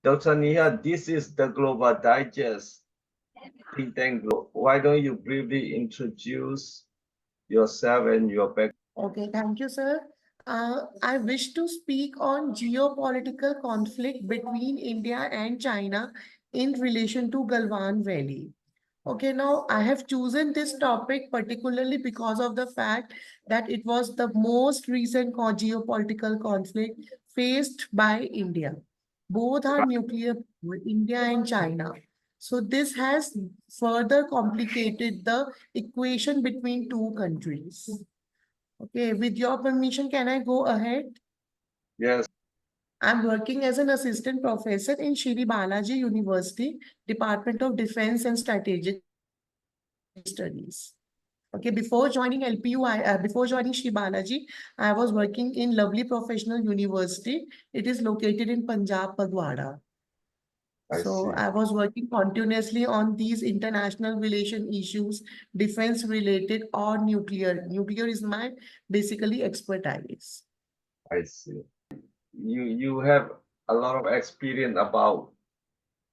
Dr. Nia, this is the Global Digest think tank. Why don't you briefly introduce yourself and your background? Okay, thank you, sir. I wish to speak on geopolitical conflict between India and China in relation to Galwan Valley. Okay, now I have chosen this topic particularly because of the fact that it was the most recent geopolitical conflict faced by India. Both are nuclear, India and China. So this has further complicated the equation between two countries. Okay, with your permission, can I go ahead? Yes, I'm working as an assistant professor in Shri Balaji University, Department of Defense and Strategic Studies. Okay, before joining LPU, before joining Shri Balaji, I was working in Lovely Professional University. It is located in Punjab, Pagwara. I So see. I was working continuously on these international relation issues, defense related or nuclear. Nuclear is my basically expertise. I see. You have a lot of experience about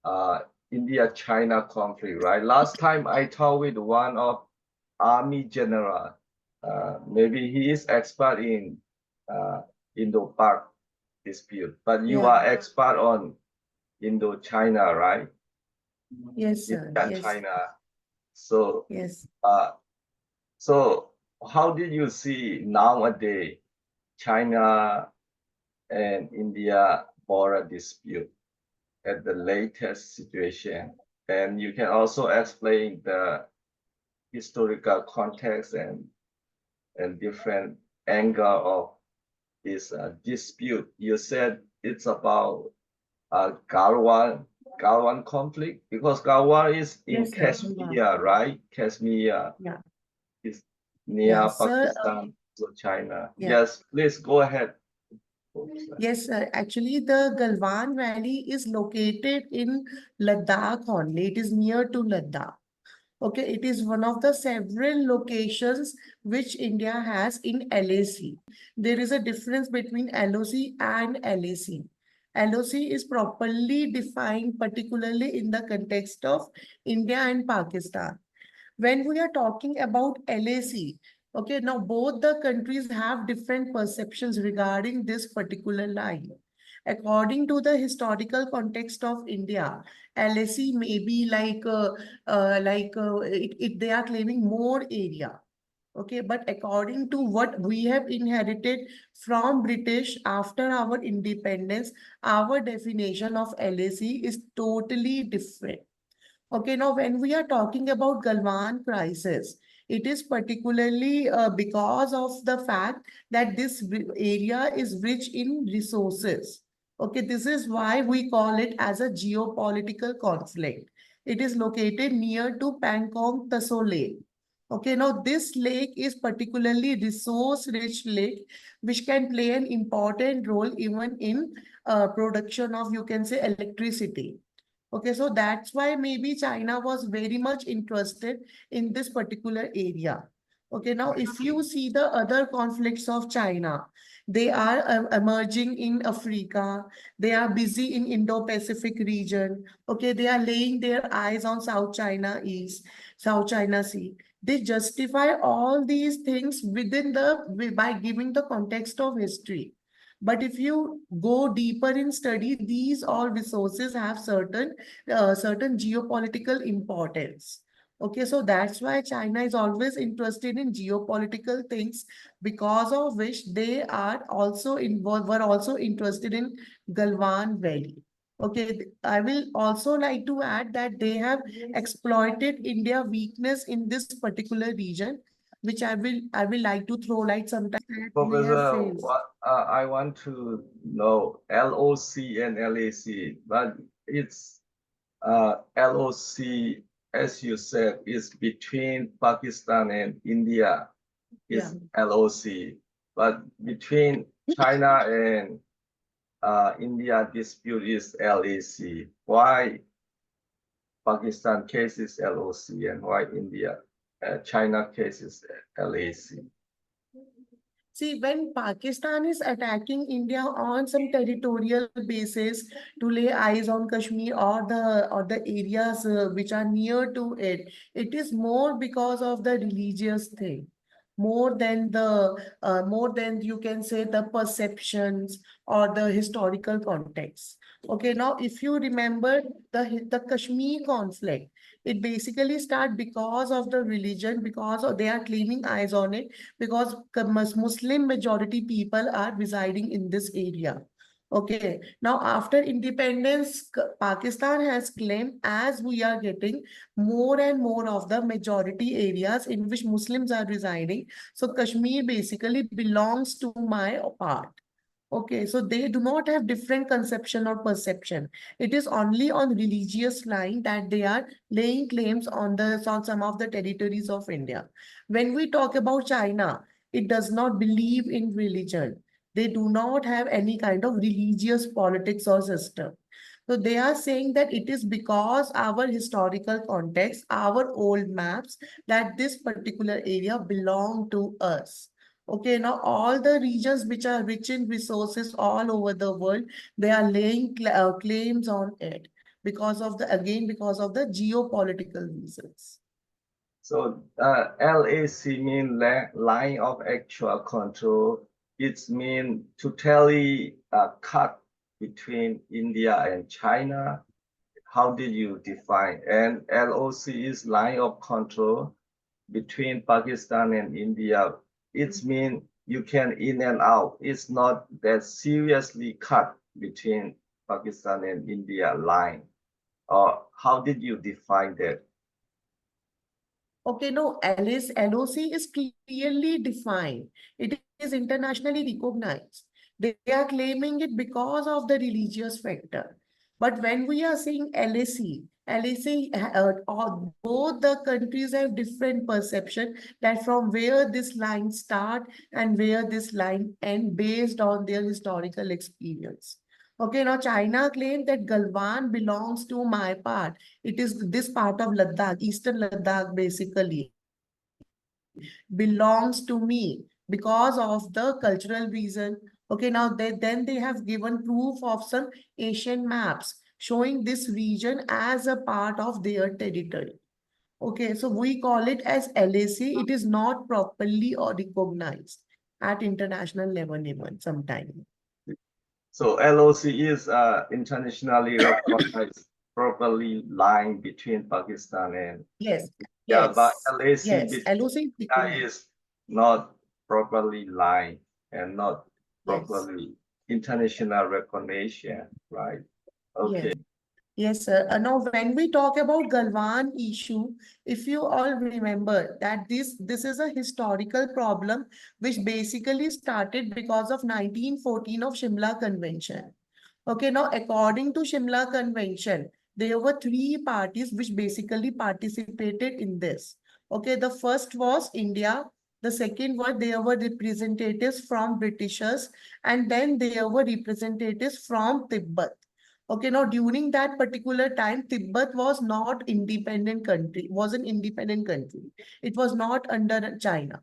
uh, India-China conflict, right? Last time I talked with one of Army general. Maybe he is expert in Indo-Pak dispute, but you Yeah. are expert on Indo-China, right? Yes, sir. India and Yes. China. So, Yes. uh, so how did you see nowadays China and India border dispute at the latest situation? And you can also explain the historical context and different angle of this dispute. You said it's about Galwan conflict because Galwan is in Yes, sir. Wow. Kashmir, right? Kashmir Yeah. is Yeah. near Sir, Pakistan, so China. yeah. Yes, please go ahead. Oops. Yes, sir. Actually, the Galwan Valley is located in Ladakh only. It is near to Ladakh. Okay, it is one of the several locations which India has in LAC. There is a difference between LOC and LAC. LOC is properly defined, particularly in the context of India and Pakistan. When we are talking about LAC, okay, now both the countries have different perceptions regarding this particular line. According to the historical context of India, LAC may be they are claiming more area. Okay, but according to what we have inherited from British after our independence, our definition of LAC is totally different. Okay, now when we are talking about Galwan crisis, it is particularly because of the fact that this area is rich in resources. Okay, this is why we call it as a geopolitical conflict. It is located near to Pangong Taso Lake. Okay, now this lake is particularly resource-rich lake, which can play an important role even in production of, you can say, electricity. Okay, so that's why maybe China was very much interested in this particular area. Okay, now I if see. you see the other conflicts of China, they are emerging in Africa. They are busy in Indo-Pacific region. Okay, they are laying their eyes on South China East, South China Sea. They justify all these things within by giving the context of history. But if you go deeper in study, these all resources have certain geopolitical importance. Okay, so that's why China is always interested in geopolitical things, because of which they are also involved, were also interested in Galwan Valley. Okay, I will also like to add that they have exploited India weakness in this particular region, which I will like to throw light sometimes that they have Professor, faced. I want to know LOC and LAC, but it's LOC, as you said, is between Pakistan and India, Yeah. is LOC. But between China and India dispute is LAC. Why Pakistan case is LOC and why China case is LAC? See, when Pakistan is attacking India on some territorial basis to lay eyes on Kashmir or the areas which are near to it, it is more because of the religious thing, more than you can say the perceptions or the historical context. Okay, now if you remember the Kashmir conflict, it basically start because of the religion, because of, they are claiming eyes on it because Muslim majority people are residing in this area. Okay, now after independence, Pakistan has claimed as we are getting more and more of the majority areas in which Muslims are residing. So Kashmir basically belongs to my part. Okay, so they do not have different conception or perception. It is only on religious line that they are laying claims on on some of the territories of India. When we talk about China, it does not believe in religion. They do not have any kind of religious politics or system. So they are saying that it is because our historical context, our old maps, that this particular area belong to us. Okay, now all the regions which are rich in resources all over the world, they are laying claims on it because of because of the geopolitical reasons. So LAC mean line of actual control. It mean totally cut between India and China. How did you define? And LOC is line of control between Pakistan and India. It mean you can in and out. It's not that seriously cut between Pakistan and India line. Or how did you define that? Okay, no, LOC is clearly defined. It is internationally recognized. They are claiming it because of the religious factor. But when we are saying LAC, both the countries have different perception that from where this line start and where this line end based on their historical experience. Okay, now China claimed that Galwan belongs to my part. It is this part of Ladakh, Eastern Ladakh basically, belongs to me because of the cultural reason. Okay, now then they have given proof of some Asian maps showing this region as a part of their territory. Okay, so we call it as LAC. It is not properly or recognized at international level even sometimes. So LOC is internationally recognized properly line between Pakistan and Yes, yeah, but yes, LAC yes. between LOC is China recognized. is not properly line and not Yes, properly international recognition, right? yes. Okay. Yes, sir. Now, when we talk about Galwan issue, if you all remember that this is a historical problem which basically started because of 1914 of Shimla Convention. Okay, now according to Shimla Convention, there were three parties which basically participated in this. Okay, the first was India. The second was there were representatives from Britishers, and then there were representatives from Tibet. Okay, now during that particular time, Tibet was not independent country, was an independent country. It was not under China.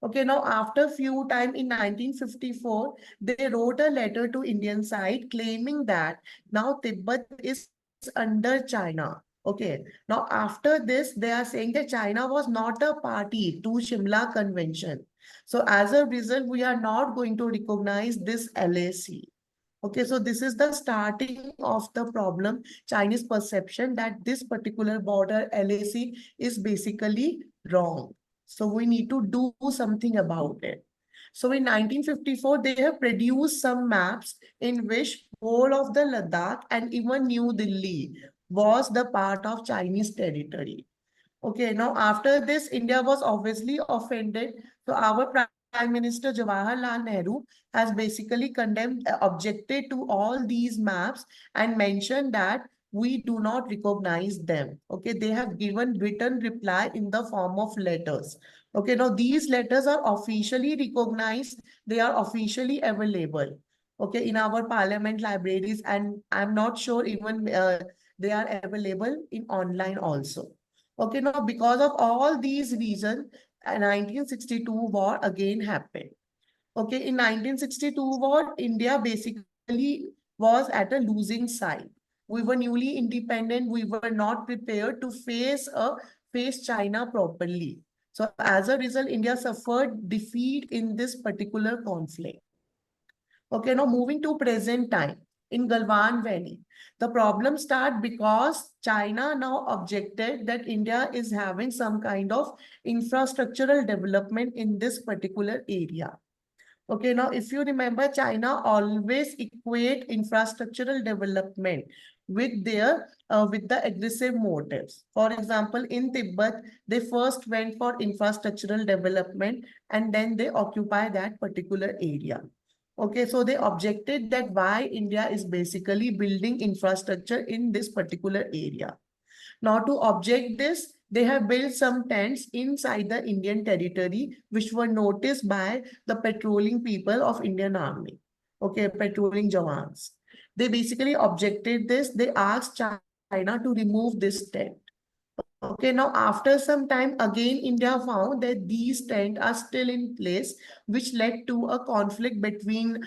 Okay, now after few time in 1954, they wrote a letter to Indian side claiming that now Tibet is under China. Okay, now after this, they are saying that China was not a party to Shimla Convention. So as a result, we are not going to recognize this LAC. Okay, so this is the starting of the problem, Chinese perception that this particular border LAC is basically wrong. So we need to do something about it. So in 1954, they have produced some maps in which whole of the Ladakh and even New Delhi was the part of Chinese territory. Okay, now after this, India was obviously offended. So our Prime Minister Jawaharlal Nehru has basically condemned, objected to all these maps and mentioned that we do not recognize them. Okay, they have given written reply in the form of letters. Okay, now these letters are officially recognized. They are officially available. Okay, in our parliament libraries, and I'm not sure even they are available in online also. Okay, now because of all these reasons, a 1962 war again happened. Okay, in 1962 war, India basically was at a losing side. We were newly independent. We were not prepared to face China properly. So as a result, India suffered defeat in this particular conflict. Okay, now moving to present time in Galwan Valley. The problem start because China now objected that India is having some kind of infrastructural development in this particular area. Okay, now if you remember, China always equate infrastructural development with the aggressive motives. For example, in Tibet, they first went for infrastructural development and then they occupy that particular area. Okay, so they objected that why India is basically building infrastructure in this particular area. Now, to object this, they have built some tents inside the Indian territory, which were noticed by the patrolling people of Indian Army. Okay, patrolling Jawans. They basically objected this. They asked China to remove this tent. Okay, now after some time, again, India found that these tents are still in place, which led to a conflict between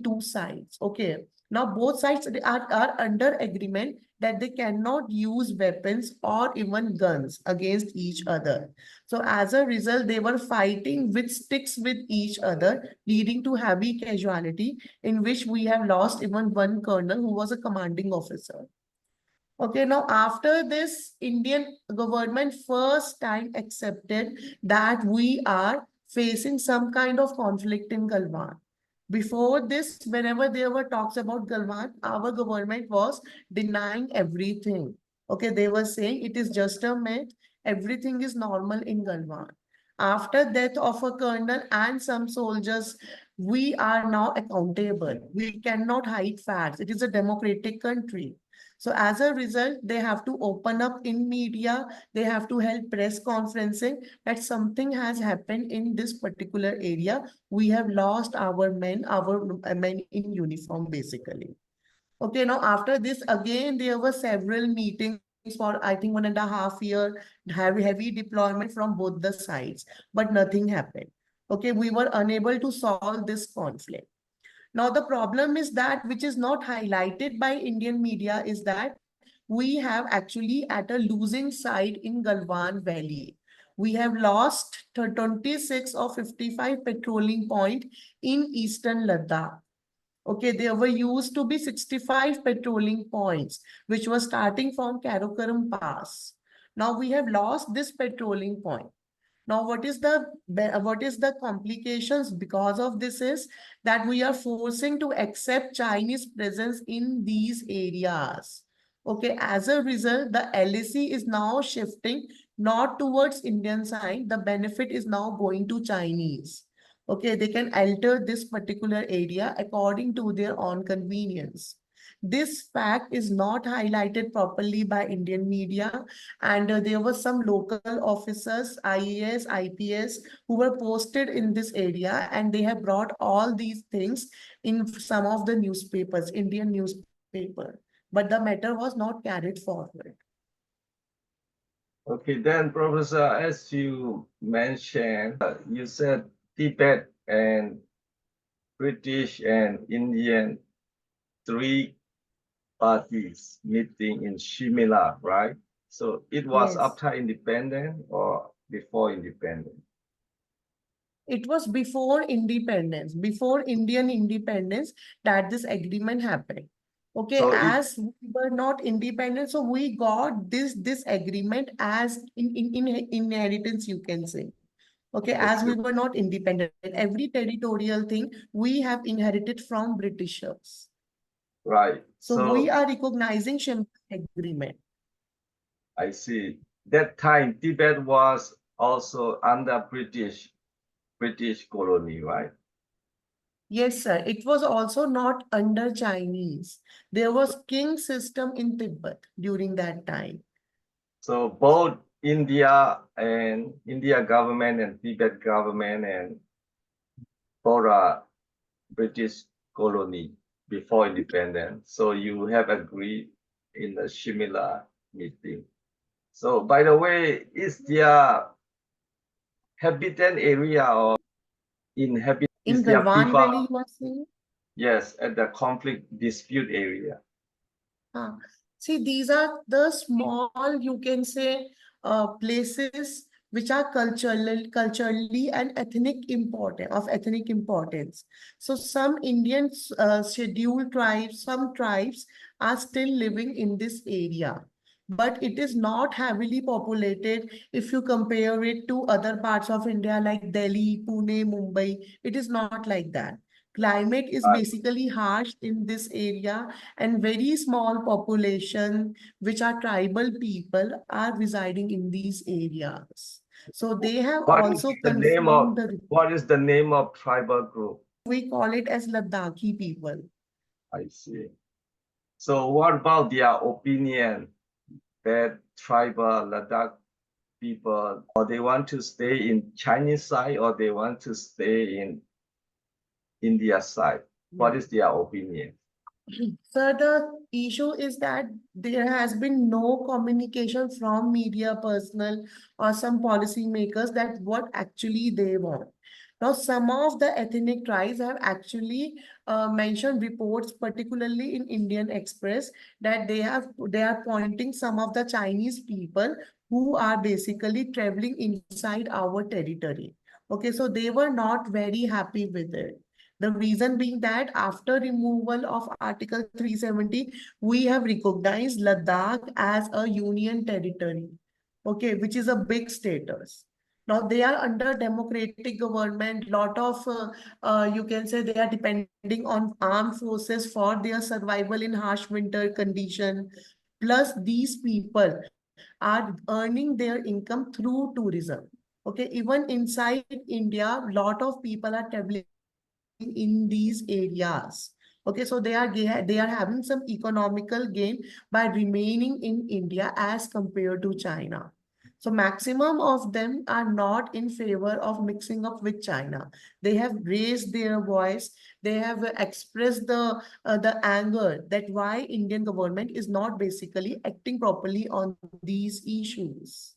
two sides. Okay, now both sides are under agreement that they cannot use weapons or even guns against each other. So as a result, they were fighting with sticks with each other, leading to heavy casualty, in which we have lost even one colonel who was a commanding officer. Okay, now after this, Indian government first time accepted that we are facing some kind of conflict in Galwan. Before this, whenever there were talks about Galwan, our government was denying everything. Okay, they were saying it is just a myth, everything is normal in Galwan. After death of a colonel and some soldiers, we are now accountable. We cannot hide facts. It is a democratic country. So as a result, they have to open up in media, they have to help press conferencing that something has happened in this particular area. We have lost our men in uniform basically. Okay, now after this, again, there were several meetings for, I think, 1.5 years, heavy deployment from both the sides, but nothing happened. Okay, we were unable to solve this conflict. Now, the problem is that which is not highlighted by Indian media is that we have actually at a losing side in Galwan Valley. We have lost 26 or 55 patrolling point in eastern Ladakh. Okay, there were used to be 65 patrolling points, which was starting from Karakoram Pass. Now we have lost this patrolling point. Now, what is the complications because of this is that we are forcing to accept Chinese presence in these areas. Okay, as a result, the LAC is now shifting not towards Indian side. The benefit is now going to Chinese. Okay, they can alter this particular area according to their own convenience. This fact is not highlighted properly by Indian media, and there were some local officers, IAS, IPS, who were posted in this area, and they have brought all these things in some of the newspapers, Indian newspaper. But the matter was not carried forward. Okay, then Professor, as you mentioned, you said Tibet and British and Indian three parties meeting in Shimla, right? So it was Yes. after independence or before independence? It was before Indian independence, that this agreement happened. Okay, So it as we were not independent, so we got this agreement as in inheritance, you can say. Okay, as okay, we were not independent, every territorial thing we have inherited from Britishers. right. So we So are recognizing Shimla agreement. I see. That time Tibet was also under British colony, right? Yes, sir. It was also not under Chinese. There was king system in Tibet during that time. So both India government and Tibet government and both are British colony before independence. So you have agreed in the Shimla meeting. So by the way, is their habitat area or inhabit Is In their Galwan people, Valley, you are saying? yes, at the conflict dispute area? Ah, see, these are the small, you can say, places which are culturally and ethnic important of ethnic importance. So some Indian scheduled tribes, some tribes are still living in this area, but it is not heavily populated if you compare it to other parts of India like Delhi, Pune, Mumbai. It is not like that. Climate is Right. basically harsh in this area and very small population which are tribal people are residing in these areas. So they have What is also the name confirmed of the, what is the name of tribal group? we call it as Ladakhi people. I see. So what about their opinion that tribal Ladakh people, or they want to stay in Chinese side or they want to stay in India side? What is their opinion? So the issue is that there has been no communication from media personnel or some policymakers that what actually they want. Now, some of the ethnic tribes have actually mentioned reports, particularly in Indian Express, that they are pointing some of the Chinese people who are basically traveling inside our territory. Okay, so they were not very happy with it. The reason being that after removal of Article 370, we have recognized Ladakh as a union territory, okay, which is a big status. Now they are under democratic government. Lot of you can say they are depending on armed forces for their survival in harsh winter condition. Plus, these people are earning their income through tourism. Okay, even inside India, lot of people are traveling in these areas. Okay, so they are having some economical gain by remaining in India as compared to China. So maximum of them are not in favor of mixing up with China. They have raised their voice. They have expressed the anger that why Indian government is not basically acting properly on these issues.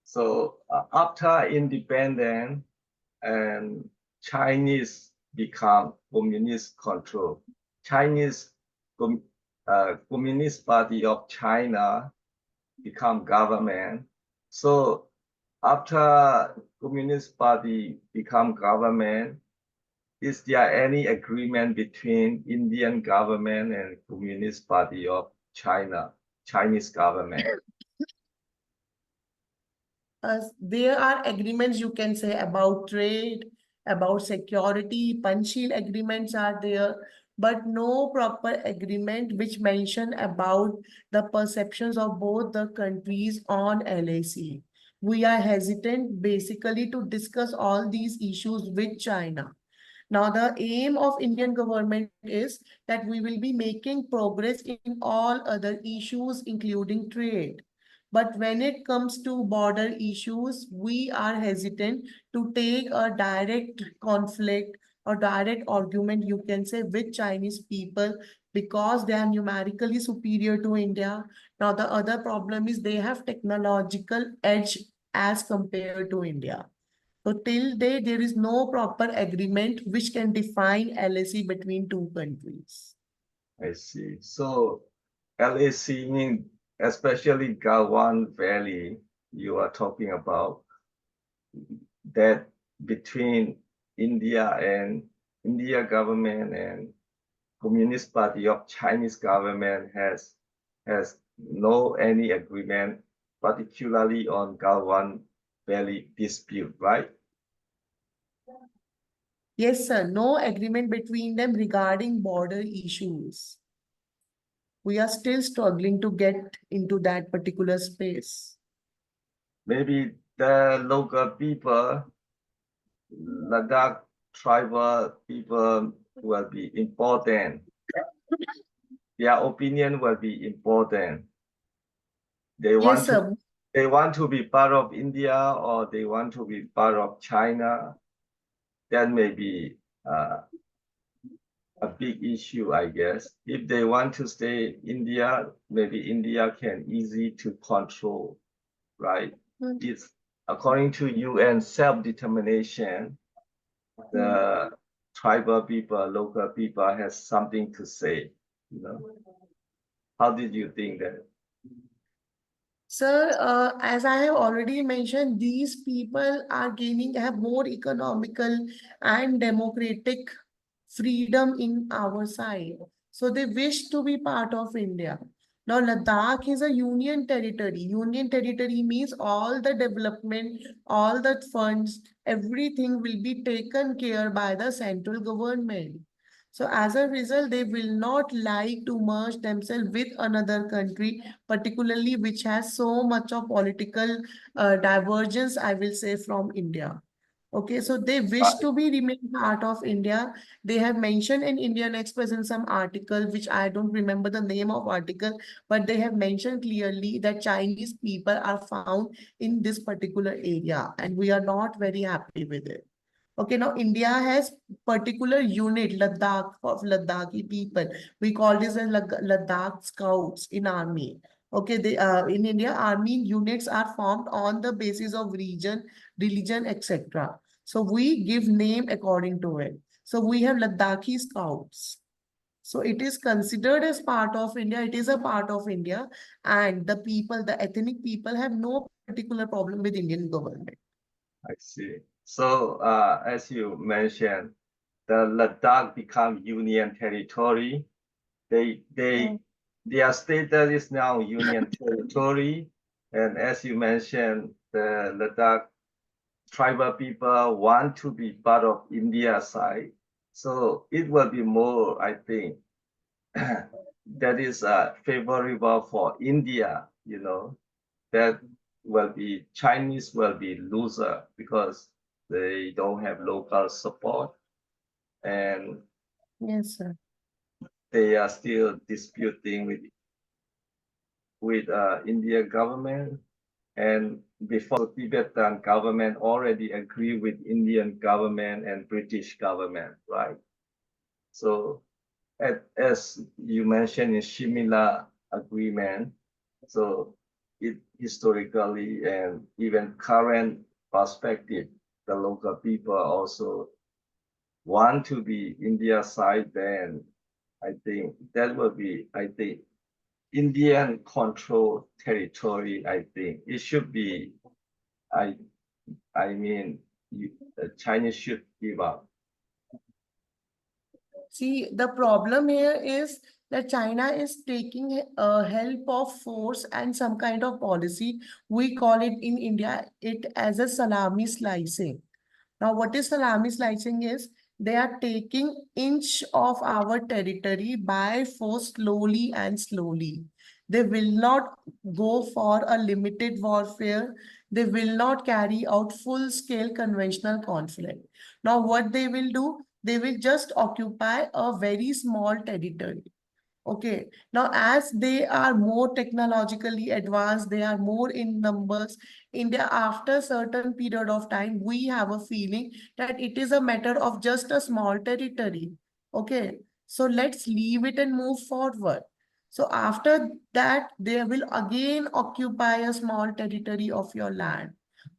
So after independence and Chinese become communist control, Chinese com Communist Party of China become government. So after Communist Party become government, is there any agreement between Indian government and Communist Party of China, Chinese government? There are agreements you can say about trade, about security, Panchil agreements are there, but no proper agreement which mention about the perceptions of both the countries on LAC. We are hesitant basically to discuss all these issues with China. Now, the aim of Indian government is that we will be making progress in all other issues, including trade. But when it comes to border issues, we are hesitant to take a direct conflict or direct argument, you can say, with Chinese people because they are numerically superior to India. Now, the other problem is they have technological edge as compared to India. So till date, there is no proper agreement which can define LAC between two countries. I see. So LAC mean especially Galwan Valley you are talking about that between India government and Communist Party of Chinese government has no any agreement, particularly on Galwan Valley dispute, right? Yes, sir. No agreement between them regarding border issues. We are still struggling to get into that particular space. Maybe the local people, Ladakh tribal people will be important. Their opinion will be important. They want Yes, to sir. they want to be part of India or they want to be part of China. That may be a big issue, I guess. If they want to stay India, maybe India can easy to control, right? Mm. It's according to UN self-determination. the tribal people, local people has something to say, you know. How did you think that? Sir, as I have already mentioned, these people are gaining, have more economical and democratic freedom in our side. So they wish to be part of India. Now, Ladakh is a union territory. Union territory means all the development, all the funds, everything will be taken care by the central government. So as a result, they will not like to merge themselves with another country, particularly which has so much of political divergence, I will say, from India. Okay, so they wish Right. to be remain part of India. They have mentioned in Indian Express in some article, which I don't remember the name of article, but they have mentioned clearly that Chinese people are found in this particular area, and we are not very happy with it. Okay, now India has particular unit, Ladakh, of Ladakhi people. We call this as Ladakh Scouts in army. Okay, they in India, army units are formed on the basis of region, religion, etc. So we give name according to it. So we have Ladakhi Scouts. So it is considered as part of India. It is a part of India, and the people, the ethnic people, have no particular problem with Indian government. I see. So, as you mentioned, the Ladakh become Union territory. They Mm. they their status is now Union territory, and as you mentioned, the Ladakh tribal people want to be part of India side. So it will be more, I think, that is favorable for India, you know, that will be Chinese will be loser because they don't have local support and Yes, sir. they are still disputing with India government and before Tibetan government already agree with Indian government and British government, right? So as you mentioned in Shimila agreement, so it historically and even current perspective, the local people also want to be India side, then I think that will be, I think, Indian control territory. I think it should be, I I mean, China should give up. See, the problem here is that China is taking help of force and some kind of policy. We call it in India, it as a salami slicing. Now, what is salami slicing is they are taking inch of our territory by force slowly and slowly. They will not go for a limited warfare. They will not carry out full-scale conventional conflict. Now, what they will do, they will just occupy a very small territory. Okay. Now, as they are more technologically advanced, they are more in numbers. India, after certain period of time, we have a feeling that it is a matter of just a small territory. Okay. So let's leave it and move forward. So after that, they will again occupy a small territory of your land.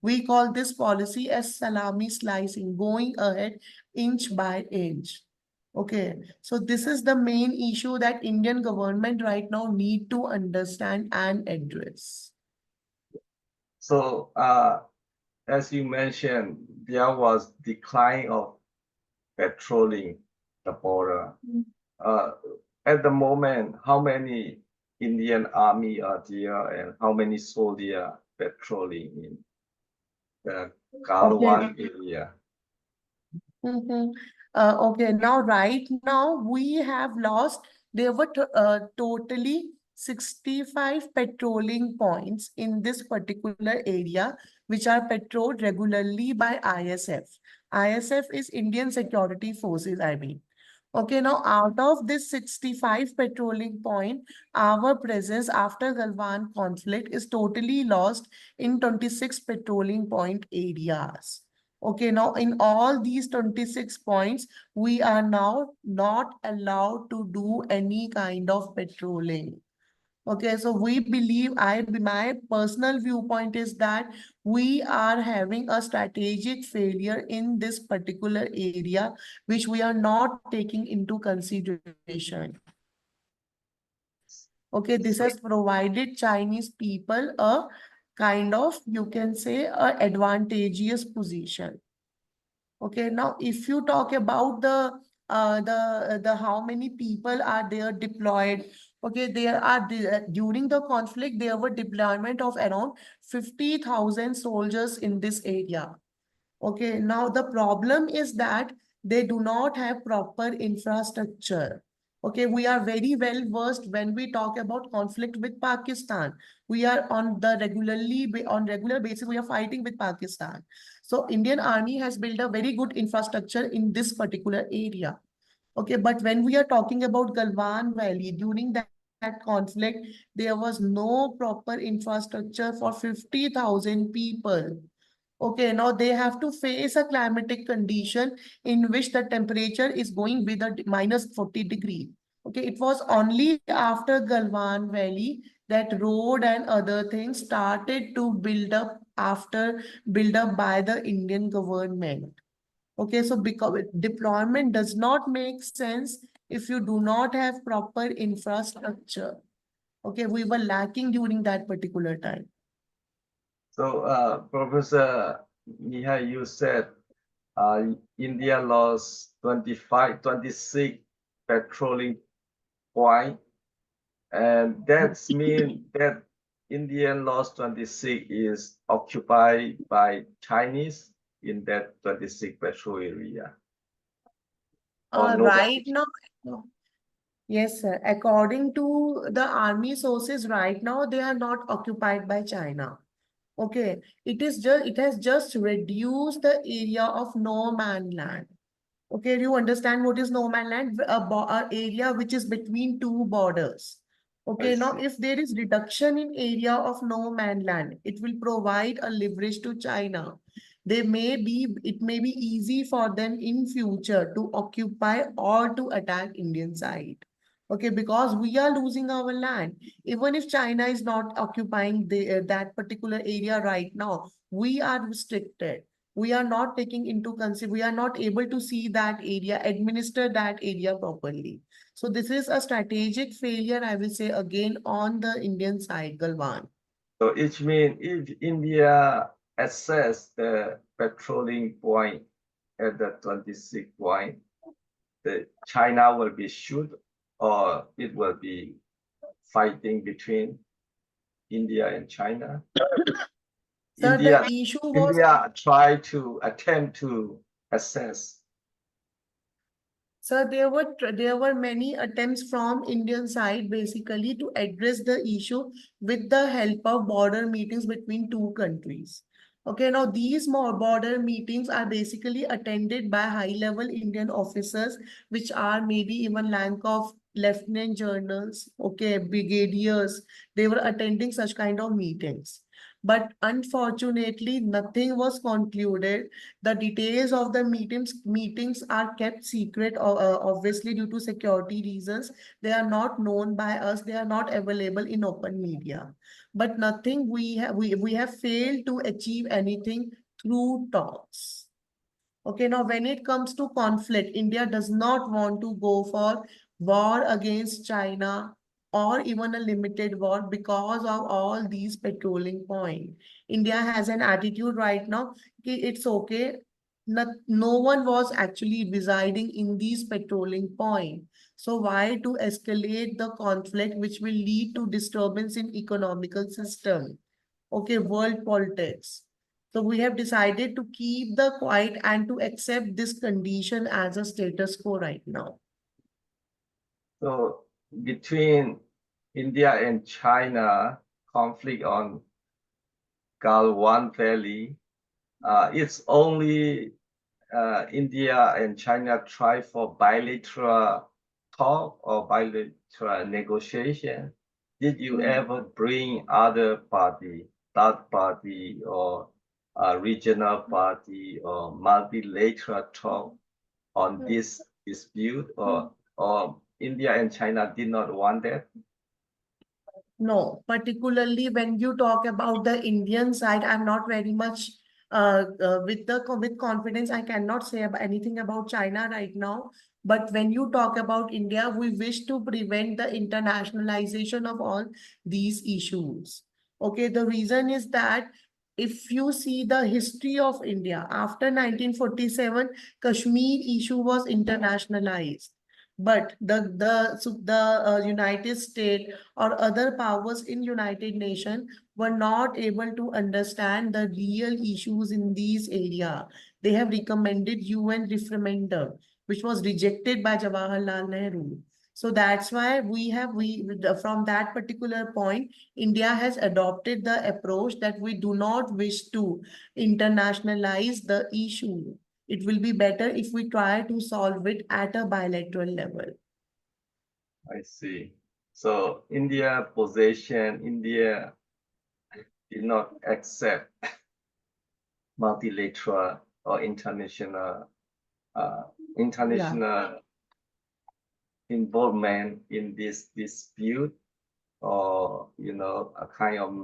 We call this policy as salami slicing, going ahead inch by inch. Okay, so this is the main issue that Indian government right now need to understand and address. So as you mentioned, there was decline of patrolling the border. Uh, at the moment, how many Indian army are there and how many soldiers patrolling in the Okay. Galwan area? Mhm. Okay, now right now we have lost, there were totally 65 patrolling points in this particular area, which are patrolled regularly by ISF. ISF is Indian Security Forces, I mean. Okay, now out of this 65 patrolling point, our presence after Galwan conflict is totally lost in 26 patrolling point areas. Okay, now in all these 26 points, we are now not allowed to do any kind of patrolling. Okay, so we believe, my personal viewpoint is that we are having a strategic failure in this particular area, which we are not taking into consideration. Okay, this So, has provided Chinese people a kind of, you can say, a advantageous position. Okay, now if you talk about the how many people are there deployed, okay, during the conflict there were deployment of around 50,000 soldiers in this area. Okay, now the problem is that they do not have proper infrastructure. Okay, we are very well versed when we talk about conflict with Pakistan. We are on regular basis, we are fighting with Pakistan. So Indian Army has built a very good infrastructure in this particular area. Okay, but when we are talking about Galwan Valley, during that conflict, there was no proper infrastructure for 50,000 people. Okay, now they have to face a climatic condition in which the temperature is going with a minus 40 degree. Okay, it was only after Galwan Valley that road and other things started to build up by the Indian government. Okay, so because deployment does not make sense if you do not have proper infrastructure. Okay, we were lacking during that particular time. so Professor Mihai, you said India lost 25, 26 patrolling point, and that's mean that Indian lost 26 is occupied by Chinese in that 26 patrol area, or Right nobody. now, yes, sir. According to the army sources, right now they are not occupied by China. Okay, it has just reduced the area of no man land. Okay, do you understand what is no man land? A area which is between two borders. I Okay, now see. if there is reduction in area of no man land, it will provide a leverage to China. It may be easy for them in future to occupy or to attack Indian side. Okay, because we are losing our land. Even if China is not occupying that particular area right now, we are restricted. We are not taking into consider, we are not able to see that area, administer that area properly. So this is a strategic failure, I will say again, on the Indian side, Galwan. So it means if India access the patrolling point at the 26 point, the China will be shoot or it will be fighting between India and China. Sir, the India issue was India try to attempt to assess. So there were many attempts from Indian side basically to address the issue with the help of border meetings between two countries. Okay, now these more border meetings are basically attended by high-level Indian officers, which are maybe even rank of lieutenant generals, okay, brigadiers. They were attending such kind of meetings. But unfortunately, nothing was concluded. The details of the meetings are kept secret, obviously due to security reasons. They are not known by us. They are not available in open media. But nothing we have failed to achieve anything through talks. Okay, now when it comes to conflict, India does not want to go for war against China or even a limited war because of all these patrolling points. India has an attitude right now, okay, it's okay. No one was actually residing in these patrolling points. So why to escalate the conflict which will lead to disturbance in economical system? Okay, world politics. So we have decided to keep the quiet and to accept this condition as a status quo right now. So between India and China conflict on Galwan Valley, it's only India and China try for bilateral talk or bilateral negotiation. Did you ever bring other party, third party, or regional party, or multilateral talk on this dispute, or India and China did not want that? No, particularly when you talk about the Indian side, I'm not very much with confidence. I cannot say anything about China right now. But when you talk about India, we wish to prevent the internationalization of all these issues. Okay, the reason is that if you see the history of India after 1947, Kashmir issue was internationalized. But the United States or other powers in United Nations were not able to understand the real issues in these area. They have recommended UN referendum, which was rejected by Jawaharlal Nehru. So that's why from that particular point, India has adopted the approach that we do not wish to internationalize the issue. It will be better if we try to solve it at a bilateral level. I see. So India did not accept multilateral or uh, Yeah, international involvement in this dispute, or a kind of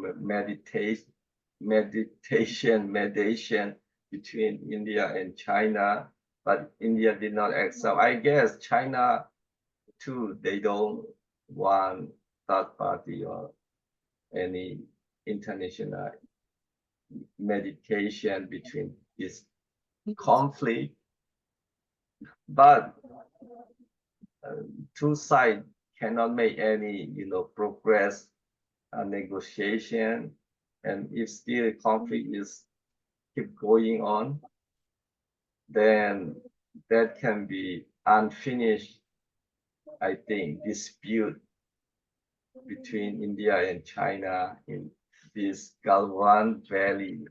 mediation between India and China, but India did not accept. I guess China too, they don't want third party or any international mediation between this conflict, but uh, two sides cannot make any progress negotiation, and if still conflict is keep going on, then that can be unfinished, I think, dispute between India and China in this Galwan Valley.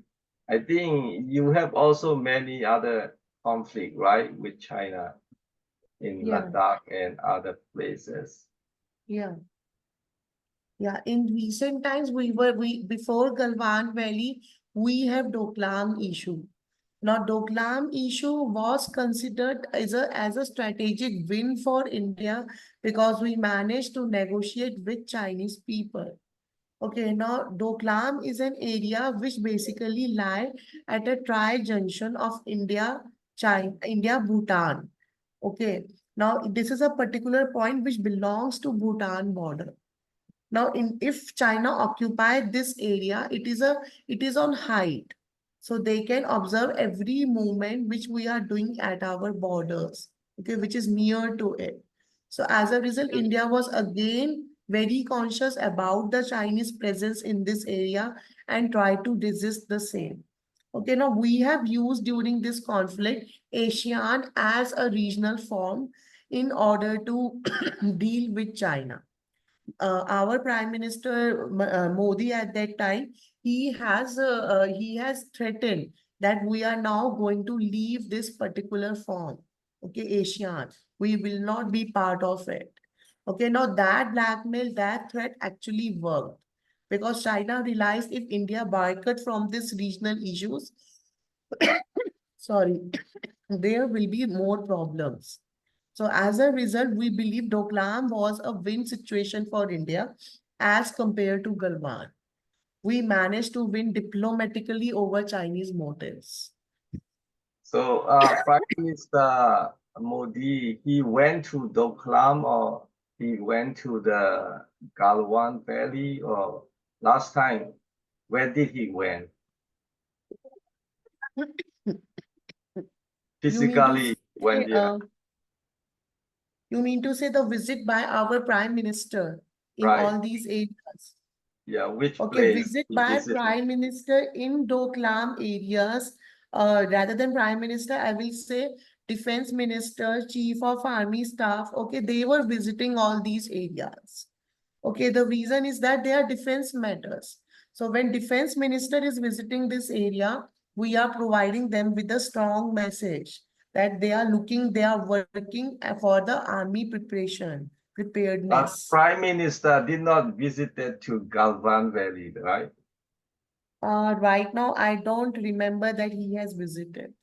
I think you have also many other conflict, right, with China in yeah, Ladakh and other places. yeah. Yeah, in recent times, we before Galwan Valley, we have Doklam issue. Now, Doklam issue was considered as a strategic win for India because we managed to negotiate with Chinese people. Okay, now Doklam is an area which basically lie at a tri-junction of India, China, India, Bhutan. Okay, now this is a particular point which belongs to Bhutan border. Now, if China occupy this area, it is on height. So they can observe every movement which we are doing at our borders, okay, which is near to it. So as a result, India was again very conscious about the Chinese presence in this area and try to resist the same. Okay, now we have used during this conflict ASEAN as a regional form in order to deal with China. Our Prime Minister Modi at that time, he has threatened that we are now going to leave this particular form. Okay, ASEAN, we will not be part of it. Okay, now that blackmail, that threat actually worked because China realized if India boycott from these regional issues, sorry, there will be more problems. So as a result, we believe Doklam was a win situation for India as compared to Galwan. We managed to win diplomatically over Chinese motives. So Prime Minister Modi, he went to Doklam, or he went to the Galwan Valley, or last time, where did he went? You mean to Physically went say, there, you mean to say the visit by our Prime Minister in right? all these areas? Yeah, which Okay, place visit he by visited? Prime Minister in Doklam areas. Rather than Prime Minister, I will say Defense Minister, Chief of Army Staff. Okay, they were visiting all these areas. Okay, the reason is that they are defense matters. So when defense minister is visiting this area, we are providing them with a strong message that they are working for the army But preparedness. Prime Minister did not visit to Galvan Valley, right? Right now, I don't remember that he has visited.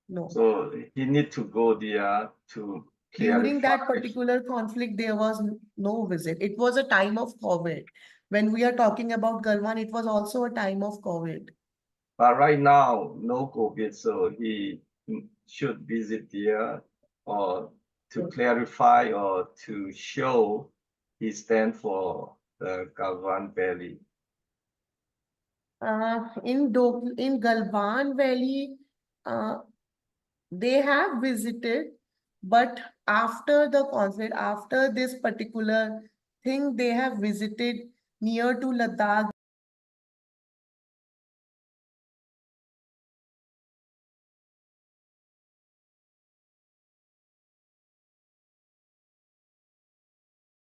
No. So he need to go there to During that clarify. particular conflict, there was no visit. It was a time of COVID. When we are talking about Galwan, it was also a time of COVID. But right now, no COVID, so he should visit there or to clarify or to show his stand for the Galwan Valley. In Galwan Valley, uh, they have visited, but after the conflict, after this particular thing, they have visited near to Ladakh.